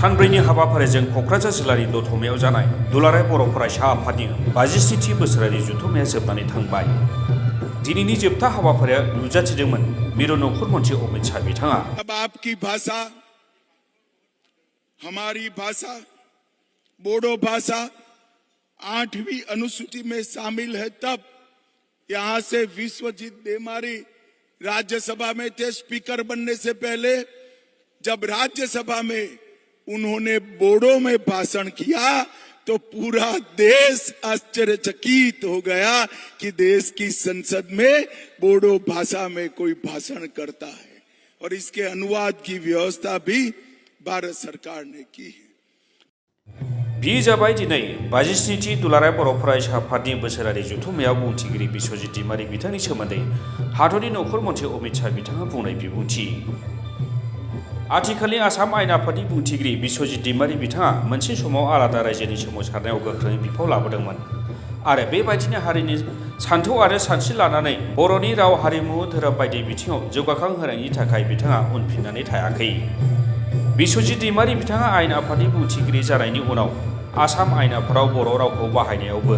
सानब्रैनि हाबाफारिजों क'क्राझार जिल्लानि दतमायाव जानाय दुलाराय बर' फरायसा आफादनि 52थि बोसोरारि जथुम्माया जोबनानै थांबाय। दिनैनि जोबथा हाबाफारिया नुजाथिदोंमोन मिरु नखर मन्थ्रि अमित शाह बिथाङा। अब आपकी भाषा, हमारी भाषा, बोडो भाषा 8वीं अनुसूची में शामिल है, तब यहां से विश्वजीत देमारी राज्यसभा में थे। स्पीकर बनने से पहले जब राज्यसभा में उन्होंने बोडो में भाषण किया तो पूरा देश आश्चर्यचकित हो गया कि देश की संसद में बोडो भाषा में कोई भाषण करता है, और इसके अनुवाद की व्यवस्था भी भारत सरकार ने की है। बियो जाबाय दिनै 52थि दुलाराय बर' फरायसा आफादनि बोसोरारि जथुम्मायाव बुंथिगिरि बिश्वजित दैमारी बिथांनि सोमोन्दै हादरनि नखर मन्थ्रि अमित शाह बिथाङा बुंनाय बिबुंथि। आथिखालनि आसाम आयेन आफादनि बुंथिगिरि बिश्वजित दैमारी बिथाङा मोनसे समाव आलादा रायजोनि सोमावसारनायाव गोख्रोङै बिफाव लाबोदोंमोन आरो बेबायदिनो हारिनि सान्थौ आरो सानस्रि लानानै बर'नि राव, हारिमु, धोरोम बायदि बिथिङाव जौगाखां होनायनि थाखाय बिथाङा उनफिननानै थायाखै। बिश्वजित दैमारी बिथाङा आयेन आफादनि बुंथिगिरि जानायनि उनाव आसाम आयेन आफादाव बर' रावखौ बाहायनायावबो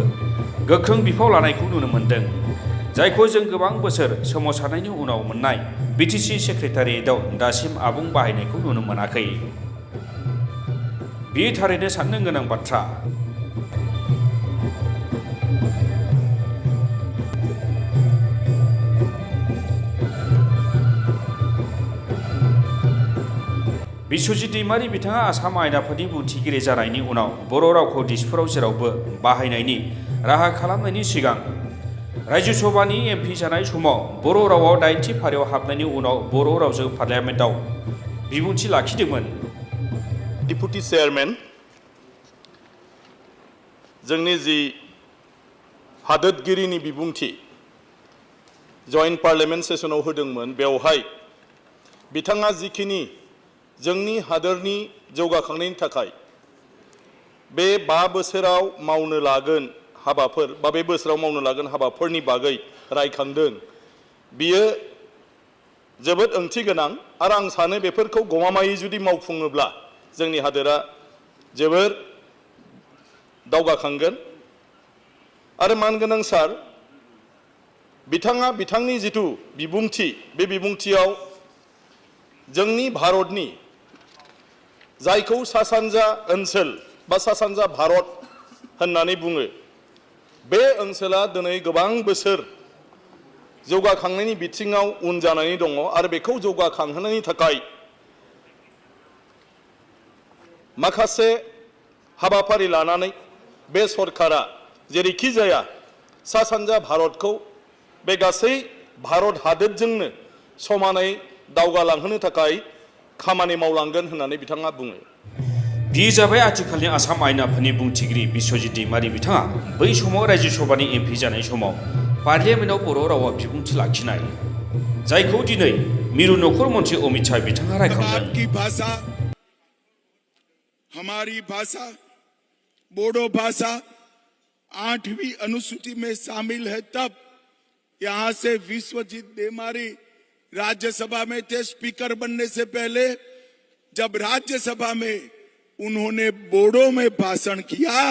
गोख्रों बिफाव लानायखौ नुनो मोन्दों, जायखौ जों गोबां बोसोर सोमावसारनायनि उनाव मोननाय बिटिसि सेक्रेटारियेटआव दासिम आबुं बाहायनायखौ नुनो मोनाखै। बेयो थारैनो साननो गोनां बाथ्रा। बिश्वजित दैमारी बिथाङा आसाम आयेन आफादनि बुंथिगिरि जानायनि उनाव बर' रावखौ दिसपुराव जेरावबो बाहायनायनि राहा खालामनायनि सिगां रायजोसभानि एमपि जानाय समाव बर' रावाव 8थि फारियाव हाबनायनि उनाव बर' रावजों पार्लियामेन्टआव बिबुंथि लाखिदोंमोन। डिपुटि चेयारमेन, जोंनि जि हादोरगिरिनि बिबुंथि जइन्ट पार्लियामेन्ट सेसनाव होदोंमोन, बेवहाय बिथाङा जिखिनि जोंनि हादोरनि जौगाखांनायनि थाखाय बे 5 बोसोराव मावनो लागोन हाबाफोर बा बे बोसोराव मावनो लागोन हाबाफोरनि बागै रायखांदों, बियो जोबोद ओंथि गोनां आरो आं सानो बेफोरखौ गमामायै जुदि मावफुङोब्ला जोंनि हादोरा जोबोर दावगाखांगोन। आरो मानगोनां सार, बिथाङा बिथांनि जिथु बिबुंथि, बे बिबुंथियाव जोंनि भारतनि जायखौ सा सानजा ओनसोल बा सा सानजा भारत होननानै बुङो, बे ओनसोला दिनै गोबां बोसोर जौगाखांनायनि बिथिङाव उन जानानै दङ आरो बेखौ जौगाखांहोनायनि थाखाय माखासे हाबाफारि लानानै बे सरकारा जेरैखि जाया सा सानजा भारतखौ बे गासै भारत हादोरजोंनो समानै दावगालांहोनो थाखाय खामानि मावलांगोन होननानै बिथाङा बुङो। बियो जाबाय आथिखालनि आसाम आयेन आफादनि बुंथिगिरि बिश्वजित दैमारी बिथाङा बै समाव रायजोसभानि एमपि जानाय समाव पार्लियामेन्टआव बर' रावाव बिबुंथि लाखिनाय, जायखौ दिनै मिरु नखर मन्थ्रि अमित शाह बिथाङा रायखांदों। आपकी भाषा, हमारी भाषा, बोडो भाषा 8वीं अनुसूची में शामिल है, तब यहां से विश्वजीत देमारी राज्यसभा में थे। स्पीकर बनने से पहले जब राज्यसभा में उन्होंने बोडो में भाषण किया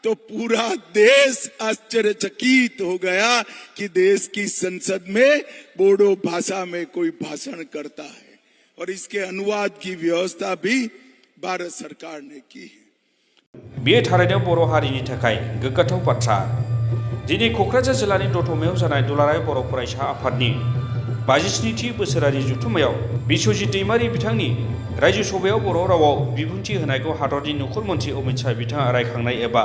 तो पूरा देश आश्चर्यचकित हो गया कि देश की संसद में बोडो भाषा में कोई भाषण करता है, और इसके अनुवाद की व्यवस्था भी भारत सरकार ने की है। बेयो थारैनो बर' हारिनि थाखाय गोग्गाथाव बाथ्रा। दिनै क'क्राझार जिल्लानि दतमायाव जानाय दुलाराय बर' फरायसा आफादनि 52थि बोसोरारि जथुम्मायाव बिश्वजित दैमारी बिथांनि रायजोसभायाव बर' रावाव बिबुंथि होनायखौ हादरनि नखर मन्थ्रि अमित शाह बिथाङा रायखांनाय एबा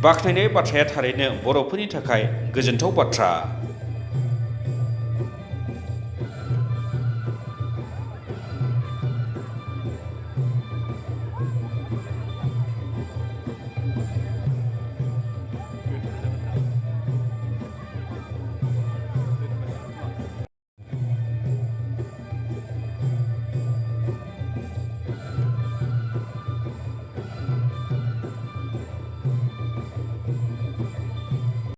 बाख्नायनाय बाथ्राया थारैनो बर'फोरनि थाखाय गोजोनथाव बाथ्रा।